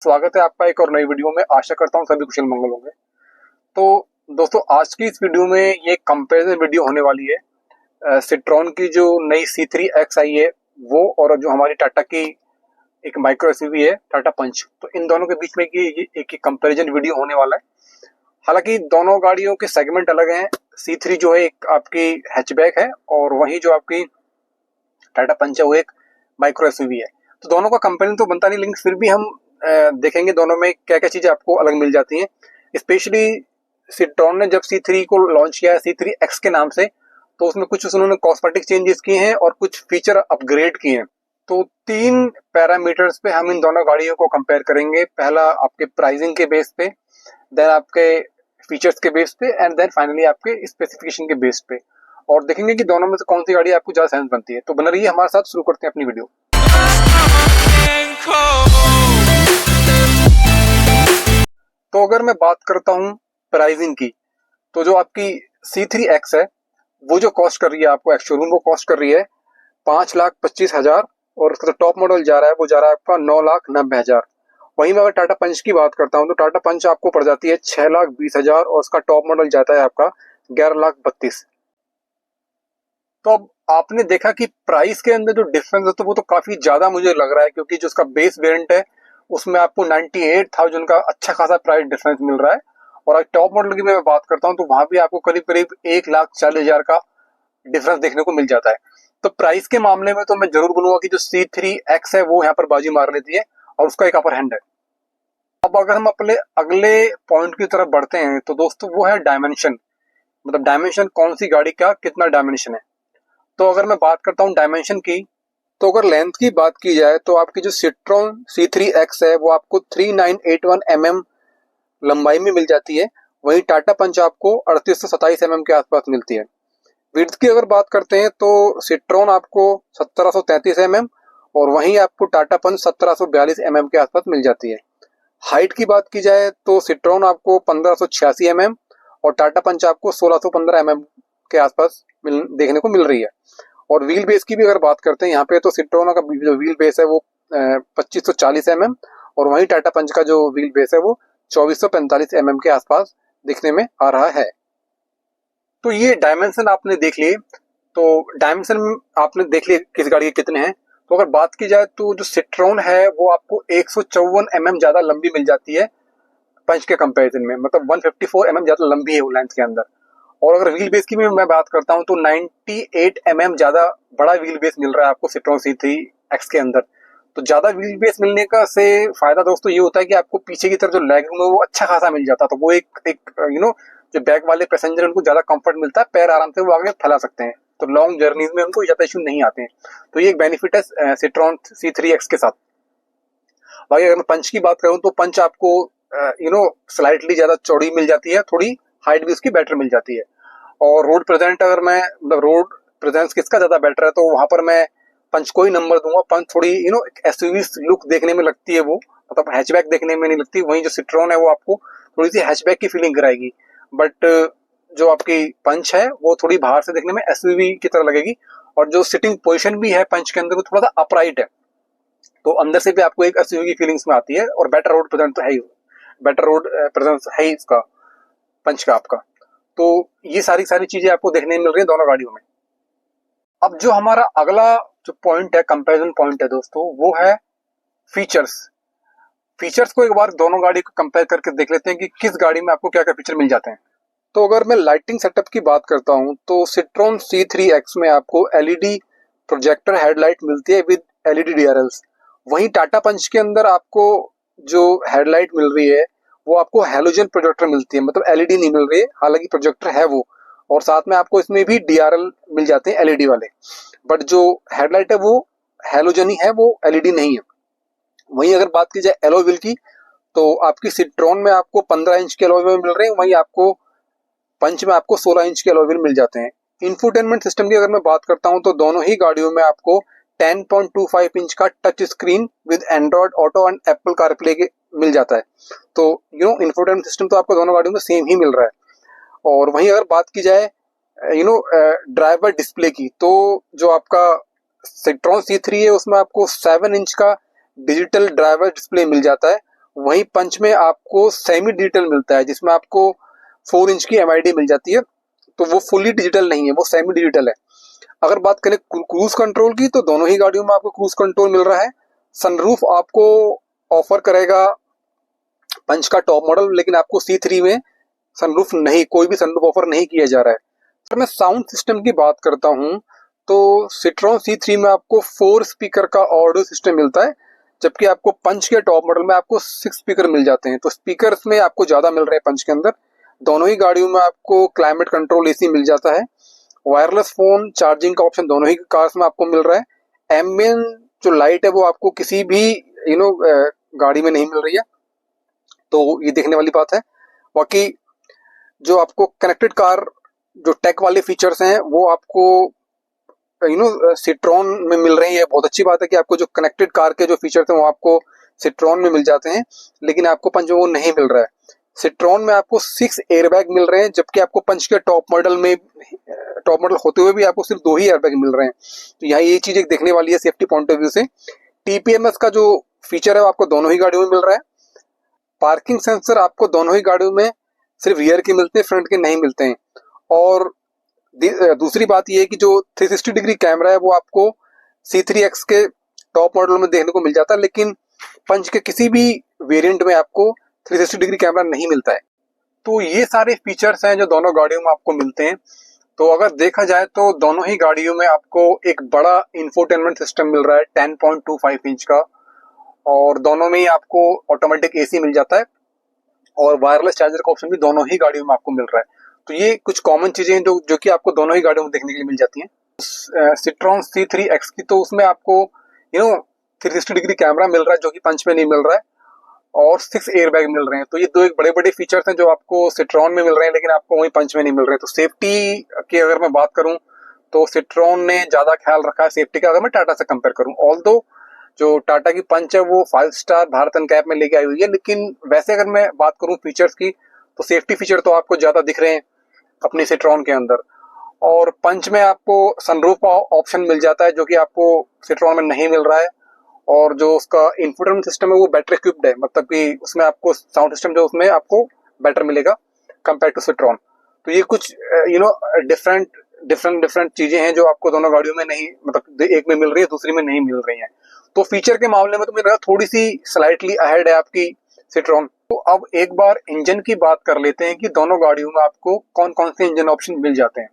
स्वागत है आपका एक और नई वीडियो में। आशा करता हूँ सभी कुशल मंगल होंगे। तो दोस्तों, आज की इस वीडियो में ये कंपैरिजन वीडियो होने वाली है सिट्रॉन की जो नई C3X आई है वो, और जो हमारी टाटा की एक माइक्रो एसयूवी है टाटा पंच। तो इन दोनों के बीच में ये एक कंपैरिजन वीडियो होने वाला है। हालांकि दोनों गाड़ियों के सेगमेंट अलग हैं। C3 जो है एक आपकी हैचबैक है, और वही जो आपकी टाटा पंच है वो एक माइक्रो एसयूवी है। तो दोनों का कंपेरिजन तो बनता नहीं, लेकिन फिर भी हम देखेंगे दोनों में क्या क्या चीजें आपको अलग मिल जाती हैं। स्पेशली सिट्रॉन ने जब C3 को लॉन्च किया है C3X के नाम से, तो उसमें कुछ उन्होंने कॉस्मेटिक चेंजेस किए हैं और कुछ फीचर अपग्रेड किए हैं। तो 3 पैरामीटर्स पे हम इन दोनों गाड़ियों को कंपेयर करेंगे। पहला आपके प्राइसिंग के बेस पे, देन आपके फीचर्स के बेस पे, एंड देन फाइनली आपके स्पेसिफिकेशन के बेस पे, और देखेंगे कि दोनों में से कौन सी गाड़ी आपको ज्यादा सेंस बनती है। तो बना रहिए हमारे साथ, शुरू करते हैं अपनी वीडियो। तो अगर मैं बात करता हूँ प्राइसिंग की, तो जो आपकी C3X है वो जो कॉस्ट कर रही है आपको एक्स शोरूम, वो कॉस्ट कर रही है 5,25,000, और उसका जो टॉप मॉडल जा रहा है वो जा रहा है आपका 9,90,000। वहीं मैं अगर टाटा पंच की बात करता हूँ तो टाटा पंच आपको पड़ जाती है 6,20,000, और उसका टॉप मॉडल जाता है आपका 11,32,000। तो अब आपने देखा कि प्राइस के अंदर जो डिफरेंस है तो वो तो काफी ज्यादा मुझे लग रहा है, क्योंकि जो उसका बेस वेरिएंट है उसमें आपको 98,000 का अच्छा खासा प्राइस डिफरेंस मिल रहा है, और अगर टॉप मॉडल की मैं बात करता हूँ तो वहां भी आपको करीब करीब 1,40,000 का डिफरेंस देखने को मिल जाता है। तो प्राइस के मामले में तो मैं जरूर बोलूंगा कि जो C3X है वो यहाँ पर बाजी मार लेती है, और उसका एक अपर हैंड है। अब अगर हम अपने अगले पॉइंट की तरफ बढ़ते हैं तो दोस्तों वो है डायमेंशन। मतलब डायमेंशन, कौन सी गाड़ी का कितना डायमेंशन है। तो अगर मैं बात करता हूँ डायमेंशन की, तो अगर लेंथ की बात की जाए तो आपकी जो सिट्रॉन C3X है वो आपको 3981 mm लंबाई में मिल जाती है। वहीं टाटा पंच आपको 3827 mm के आसपास मिलती है। विड्थ की अगर बात करते हैं तो सिट्रॉन आपको 1733 mm, और वहीं आपको टाटा पंच 1742 mm के आसपास मिल जाती है। हाइट की बात की जाए तो सिट्रॉन आपको 1586 mm, और टाटा पंच आपको 1615 mm के आसपास देखने को मिल रही है। और व्हील बेस की भी अगर बात करते हैं यहाँ पे, तो सिट्रोना का जो व्हील बेस है वो 2540 mm, और वहीं टाटा पंच का जो व्हील बेस है वो 2445 mm के आसपास दिखने में आ रहा है। तो ये डायमेंशन आपने देख लिए। तो डायमेंशन आपने देख लिए किस गाड़ी के कितने हैं। तो अगर बात की जाए तो जो सिट्रोन है वो आपको 154 mm ज्यादा लंबी मिल जाती है पंच के कंपैरिजन में, मतलब 154 mm ज्यादा लंबी है वो लेंथ के अंदर। और अगर व्हील बेस की भी मैं बात करता हूं तो 98 mm ज्यादा बड़ा व्हील बेस मिल रहा है आपको सिट्रॉन C3X के अंदर। तो ज्यादा व्हील बेस मिलने का से फायदा दोस्तों ये होता है कि आपको पीछे की तरफ जो लेग रूम है वो अच्छा खासा मिल जाता है। तो वो एक जो बैक वाले पैसेंजर उनको ज्यादा कंफर्ट मिलता है, पैर आराम से वो आगे फैला सकते हैं, तो लॉन्ग जर्नीज में उनको ज्यादा इश्यू नहीं आते हैं। तो ये एक बेनिफिट है सिट्रॉन C3X के साथ। बाकी अगर मैं पंच की बात करूं तो पंच आपको स्लाइटली ज्यादा चौड़ी मिल जाती है, थोड़ी हाइट भी उसकी बेटर मिल जाती है। और रोड प्रेजेंट अगर मैं मतलब रोड प्रेजेंस किसका ज्यादा बेटर है तो वहां पर मैं पंच को ही नंबर दूंगा। पंच थोड़ी एसयूवी लुक देखने में लगती है, वो मतलब हैचबैक देखने में नहीं लगती। वहीं जो सिट्रॉन है वो आपको थोड़ी सी हैचबैक की फीलिंग कराएगी, बट जो आपकी पंच है वो थोड़ी बाहर से देखने में एसयूवी की तरह लगेगी। और जो सिटिंग पोजीशन भी है पंच के अंदर वो थोड़ा सा अपराइट है, तो अंदर से भी आपको एक एसयूवी की फीलिंग्स में आती है। और बेटर रोड प्रेजेंट तो है ही, बेटर रोड प्रेजेंस है ही इसका पंच का आपका। तो ये सारी सारी चीजें आपको देखने मिल रही है दोनों गाड़ियों में। अब जो हमारा अगला जो पॉइंट है, कंपैरिजन पॉइंट है दोस्तों, वो है फीचर्स। फीचर्स को एक बार दोनों गाड़ी को कंपेयर करके देख लेते हैं कि किस गाड़ी में आपको क्या क्या फीचर मिल जाते हैं। तो अगर मैं लाइटिंग सेटअप की बात करता हूं तो सिट्रॉन C3X में आपको एलईडी प्रोजेक्टर हेडलाइट मिलती है विद एलईडी DRLs। वहीं टाटा पंच के अंदर आपको जो हेडलाइट मिल रही है वो आपको हेलोजन प्रोजेक्टर मिलती है, मतलब एलईडी नहीं मिल रही है, हालांकि प्रोजेक्टर है वो, और साथ में आपको इसमें भी DRL मिल जाते हैं एलईडी वाले। बट जो हेडलाइट है वो हेलोजन ही है, वो एलईडी नहीं है। वहीं अगर बात की जाए एलॉय व्हील की, तो आपकी सिट्रॉन में आपको 15 इंच के एलॉय व्हील मिल रहे हैं, वहीं आपको पंच में आपको 16 इंच के एलॉय व्हील मिल जाते हैं। इंफोटेनमेंट सिस्टम की अगर मैं बात करता हूं तो दोनों ही गाड़ियों में आपको 10.25 इंच का touch screen with Android auto and Apple CarPlay के मिल जाता है। तो इंफोटेनमेंट सिस्टम तो आपको दोनों गाड़ियों में सेम ही मिल रहा है। और वहीं अगर बात की जाए ड्राइवर डिस्प्ले की, तो जो आपका सिट्रॉन C3 है उसमें आपको 7 इंच का डिजिटल ड्राइवर डिस्प्ले मिल जाता है, वहीं पंच में आपको सेमी डिजिटल मिलता है, जिसमें आपको 4 इंच की एमआईडी मिल जाती है। तो वो फुली डिजिटल नहीं है, वो सेमी डिजिटल है। अगर बात करें क्रूज कंट्रोल की, तो दोनों ही गाड़ियों में आपको क्रूज कंट्रोल मिल रहा है। सनरूफ आपको ऑफर करेगा पंच का टॉप मॉडल, लेकिन आपको C3 में सनरूफ नहीं, कोई भी सनरूफ ऑफर नहीं किया जा रहा है। तो मैं साउंड सिस्टम की बात करता हूं, तो सिट्रॉन C3 में आपको 4 स्पीकर का ऑडियो सिस्टम मिलता है, जबकि आपको पंच के टॉप मॉडल में आपको 6 स्पीकर मिल जाते हैं। तो स्पीकर्स में आपको ज्यादा मिल रहे हैं पंच के अंदर। दोनों ही गाड़ियों में आपको क्लाइमेट कंट्रोल AC मिल जाता है। वायरलेस फोन चार्जिंग का ऑप्शन दोनों ही कार्स में आपको मिल रहा है। एम्बियंट जो लाइट है वो आपको किसी भी गाड़ी में नहीं मिल रही है, तो ये देखने वाली बात है। बाकी जो आपको कनेक्टेड कार जो टेक वाले फीचर्स हैं वो आपको सिट्रॉन में मिल रही है। बहुत अच्छी बात है कि आपको जो कनेक्टेड कार के जो फीचर्स हैं वो आपको सिट्रॉन में मिल जाते हैं, लेकिन आपको पंच में वो नहीं मिल रहा है। सिट्रॉन में आपको 6 एयरबैग मिल रहे हैं, जबकि आपको पंच के टॉप मॉडल होते हुए भी आपको सिर्फ 2 ही एयरबैग मिल रहे हैं। तो यहाँ ये चीज एक देखने वाली है सेफ्टी पॉइंट ऑफ व्यू से। TPMS का जो फीचर है वो आपको दोनों ही गाड़ियों में मिल रहा है। पार्किंग सेंसर आपको दोनों ही गाड़ियों में सिर्फ रियर के मिलते हैं, फ्रंट के नहीं मिलते हैं। और दूसरी बात यह है कि जो 360 डिग्री कैमरा है वो आपको C3X के टॉप मॉडल में देखने को मिल जाता है, लेकिन पंच के किसी भी वेरिएंट में आपको 360 डिग्री कैमरा नहीं मिलता है। तो ये सारे फीचर्स हैं जो दोनों गाड़ियों में आपको मिलते हैं। तो अगर देखा जाए तो दोनों ही गाड़ियों में आपको एक बड़ा इंफोटेनमेंट सिस्टम मिल रहा है 10.25 इंच का, और दोनों में ही आपको ऑटोमेटिक AC मिल जाता है, और वायरलेस चार्जर का ऑप्शन भी दोनों ही गाड़ियों में आपको मिल रहा है। तो ये कुछ कॉमन चीजें हैं जो कि आपको दोनों ही गाड़ियों में देखने के लिए मिल जाती हैं। सिट्रॉन C3X की तो उसमें आपको 360 डिग्री कैमरा मिल रहा है, जो कि पंच में नहीं मिल रहा है, और 6 एयरबैग मिल रहे हैं। तो ये दो एक बड़े बड़े फीचर्स हैं जो आपको सिट्रॉन में मिल रहे हैं, लेकिन आपको वहीं पंच में नहीं मिल रहे हैं। तो सेफ्टी की अगर मैं बात करूं तो सिट्रॉन ने ज्यादा ख्याल रखा है सेफ्टी का, अगर मैं टाटा से कंपेयर करूं। ऑल्दो जो टाटा की पंच है वो 5 स्टार भारत एनकैप में लेके आई हुई है, लेकिन वैसे अगर मैं बात करूं फीचर्स की, तो सेफ्टी फीचर तो आपको ज्यादा दिख रहे हैं अपने सिट्रॉन के अंदर। और पंच में आपको सनरूफ का ऑप्शन मिल जाता है, जो कि आपको सिट्रॉन में नहीं मिल रहा है। और जो उसका इंफोटेनमेंट सिस्टम है वो बैटरी इक्विप्ड है, मतलब कि उसमें आपको साउंड सिस्टम जो उसमें आपको बेटर मिलेगा कंपेयर टू सिट्रॉन। तो ये कुछ डिफरेंट चीजें हैं जो आपको दोनों गाड़ियों में नहीं, मतलब एक में मिल रही है दूसरी में नहीं मिल रही है। तो फीचर के मामले में तो मेरे थोड़ी सी स्लाइटली अहेड है आपकी सिट्रॉन। तो अब एक बार इंजन की बात कर लेते हैं कि दोनों गाड़ियों में आपको कौन कौन से इंजन ऑप्शन मिल जाते हैं।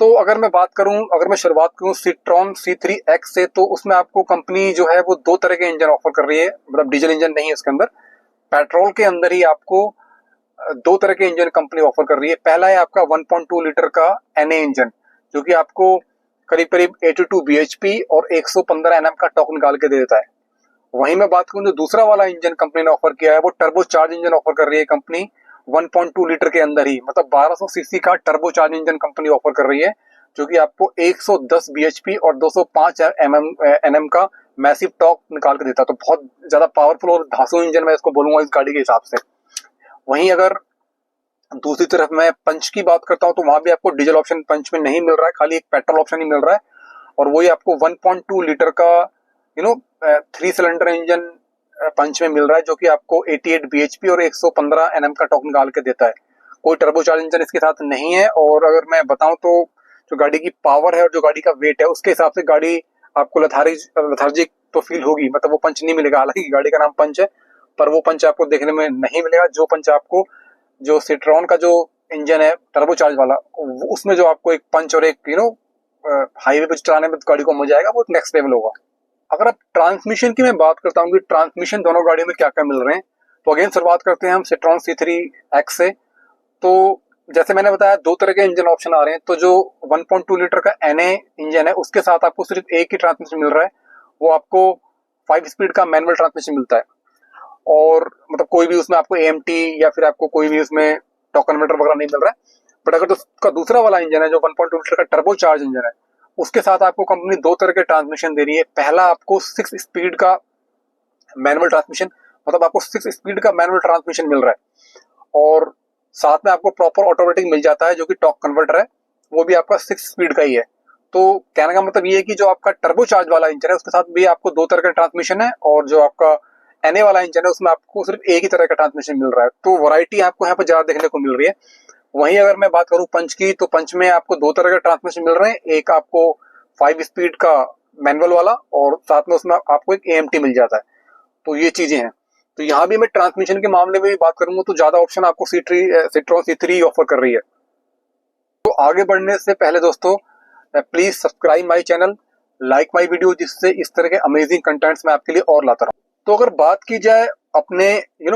तो अगर मैं शुरुआत करूं सिट्रॉन C3X से, तो उसमें आपको कंपनी जो है वो 2 तरह के इंजन ऑफर कर रही है, मतलब डीजल इंजन नहीं है उसके अंदर। पेट्रोल के अंदर ही आपको 2 तरह के इंजन कंपनी ऑफर कर रही है। पहला है आपका 1.2 लीटर का NA इंजन, जो कि आपको करीब करीब 82 bhp और 115 Nm का टॉर्क निकाल के दे देता है। वहीं मैं बात करूं जो दूसरा वाला इंजन कंपनी ने ऑफर किया है, वो टर्बो चार्ज इंजन ऑफर कर रही है कंपनी 1.2 लीटर के अंदर ही, मतलब 1200 सीसी का turbo charge engine company offer कर रही है, जो कि आपको 110 bhp और 205 Nm का मैसिव टॉर्क निकाल के देता है। तो बहुत ज्यादा पावरफुल और धांसू इंजन मैं इसको बोलूंगा इस गाड़ी के हिसाब से। वहीं अगर दूसरी तरफ मैं पंच की बात करता हूं, तो वहां भी आपको डीजल ऑप्शन पंच में नहीं मिल रहा है, खाली एक पेट्रोल ऑप्शन ही मिल रहा है, और वही आपको 1.2 लीटर का 3 सिलेंडर इंजन पंच में मिल रहा है, जो कि आपको 88 bhp और 115 Nm का टॉर्क निकाल के देता है। कोई टर्बो चार्ज इंजन इसके साथ नहीं है। और अगर मैं बताऊं तो जो गाड़ी की पावर है और जो गाड़ी का वेट है उसके हिसाब से गाड़ी आपको लथार्जिक तो फील होगी, मतलब वो पंच नहीं मिलेगा। हालांकि गाड़ी का नाम पंच है, पर वो पंच आपको देखने में नहीं मिलेगा जो पंच आपको जो सिट्रॉन का जो इंजन है टर्बो चार्ज वाला, उसमें जो आपको एक पंच और एक हाईवे पे चलाने में गाड़ी को मजा आएगा, वो नेक्स्ट लेवल होगा। अगर आप ट्रांसमिशन की मैं बात करता हूँ कि ट्रांसमिशन दोनों गाड़ियों में क्या क्या मिल रहे हैं, तो अगेन शुरुआत करते हैं हम सिट्रॉन C3X से। तो जैसे मैंने बताया 2 तरह के इंजन ऑप्शन आ रहे हैं। तो जो 1.2 लीटर का NA इंजन है उसके साथ आपको सिर्फ एक ही ट्रांसमिशन मिल रहा है, वो आपको 5 स्पीड का मैनुअल ट्रांसमिशन मिलता है, और मतलब कोई भी उसमें आपको AMT या फिर आपको कोई भी उसमें टॉर्क कन्वर्टर वगैरह नहीं मिल रहा है। बट अगर उसका दूसरा वाला इंजन है जो 1.2 लीटर का टर्बो चार्ज इंजन है, उसके साथ आपको कंपनी 2 तरह के ट्रांसमिशन दे रही है। पहला आपको 6 स्पीड का मैनुअल ट्रांसमिशन, मतलब आपको 6 स्पीड का मैनुअल ट्रांसमिशन मिल रहा है, और साथ में आपको प्रॉपर ऑटोमेटिक मिल जाता है जो कि टॉर्क कन्वर्टर है, वो भी आपका 6 स्पीड का ही है। तो कहने का मतलब ये है कि जो आपका टर्बो चार्ज वाला इंजन है उसके साथ भी आपको 2 तरह का ट्रांसमिशन है, और जो आपका NA वाला इंजन है उसमें आपको सिर्फ एक ही तरह का ट्रांसमिशन मिल रहा है, तो वैरायटी आपको यहाँ पर ज्यादा देखने को मिल रही है। वहीं अगर मैं बात करूं पंच की, तो पंच में आपको दो तरह का ट्रांसमिशन मिल रहे हैं, एक आपको 5 स्पीड का मैनुअल वाला और साथ में उसमें आपको एक AMT मिल जाता है। तो ये चीजें हैं। तो यहाँ भी मैं ट्रांसमिशन के मामले में बात करूंगा तो ज्यादा ऑप्शन आपको सिट्रोन C3 ऑफर कर रही है। तो आगे बढ़ने से पहले दोस्तों please subscribe my channel, like my video, जिससे इस तरह के अमेजिंग कंटेंट्स मैं आपके लिए और लाता रहूं। तो अगर बात की जाए अपने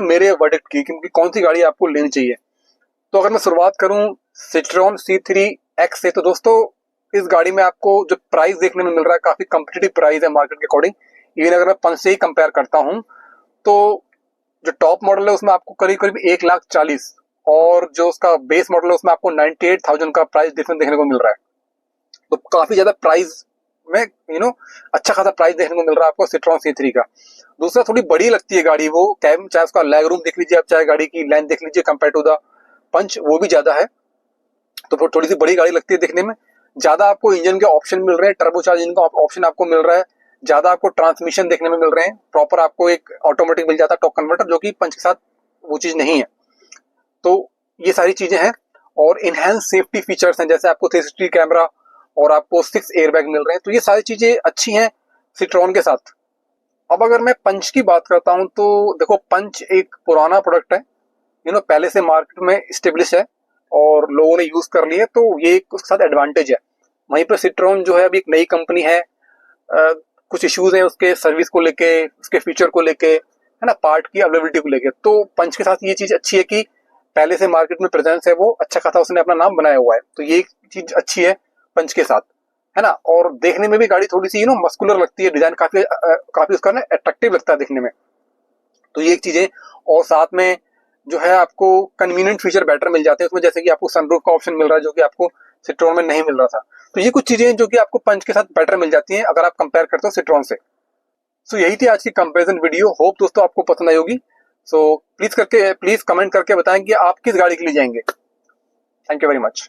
मेरे वर्डिक्ट की, क्योंकि कौन सी गाड़ी आपको लेनी चाहिए, तो अगर मैं शुरुआत करूं सिट्रोन C3X से, तो दोस्तों इस गाड़ी में आपको जो प्राइस देखने में मिल रहा है काफी कम्पिटिटिव प्राइस है मार्केट के अकॉर्डिंग। इवन अगर मैं पंच से ही कंपेयर करता हूं तो जो टॉप मॉडल है उसमें आपको करीब करीब 1,40,000 और जो उसका बेस मॉडल है उसमें आपको 98,000 का प्राइस डिफरेंस देखने को मिल रहा है। तो काफी ज्यादा प्राइस में अच्छा खासा प्राइस देखने को मिल रहा है आपको सिट्रोन C3 का। दूसरा, थोड़ी बड़ी लगती है गाड़ी, वो कैबिन चाहे उसका लेग रूम देख लीजिए आप, चाहे गाड़ी की लेंथ देख लीजिए कंपेयर टू द पंच, वो भी ज्यादा है, तो थोड़ी सी बड़ी गाड़ी लगती है देखने में। ज्यादा आपको इंजन के ऑप्शन मिल रहे हैं, टर्बोचार्ज इंजन का ऑप्शन आपको मिल रहा है, ज्यादा आपको ट्रांसमिशन देखने में मिल रहे हैं, प्रॉपर आपको एक ऑटोमेटिक मिल जाता है टॉर्क कन्वर्टर, जो कि पंच के साथ वो चीज नहीं है। तो ये सारी चीजें हैं और इनहेंस सेफ्टी फीचर्स हैं, जैसे आपको 360 कैमरा और आपको 6 एयरबैग मिल रहे हैं। तो ये सारी चीजें अच्छी हैं सिट्रोन के साथ। अब अगर मैं पंच की बात करता हूं तो देखो, पंच एक पुराना प्रोडक्ट है, पहले से मार्केट में स्टेब्लिश है और लोगों ने यूज कर लिया है, तो ये एक उसके साथ एडवांटेज है। वहीं पर सिट्रोन जो है अभी एक नई कंपनी है, कुछ इश्यूज हैं उसके सर्विस को लेके, उसके फीचर को लेके, है ना, पार्ट की अवेलेबिलिटी को लेके। तो पंच के साथ ये चीज अच्छी है कि पहले से मार्केट में प्रेजेंस है, वो अच्छा खासा उसने अपना नाम बनाया हुआ है, तो ये चीज अच्छी है पंच के साथ, है ना। और देखने में भी गाड़ी थोड़ी सी मस्कुलर लगती है, डिजाइन काफी काफी उसका ना अट्रैक्टिव लगता है देखने में, तो ये एक चीज है। और साथ में जो है आपको कन्वीनियंट फीचर बेटर मिल जाते हैं उसमें, जैसे कि आपको सनरूफ का ऑप्शन मिल रहा है जो कि आपको सिट्रोन में नहीं मिल रहा था। तो ये कुछ चीजें हैं जो कि आपको पंच के साथ बेटर मिल जाती हैं अगर आप कंपेयर करते हो सिट्रोन से। सो यही थी आज की कंपैरिजन वीडियो, होप दोस्तों आपको पसंद आई होगी। सो प्लीज कमेंट करके बताएं कि आप किस गाड़ी के लिए जाएंगे। Thank you very much.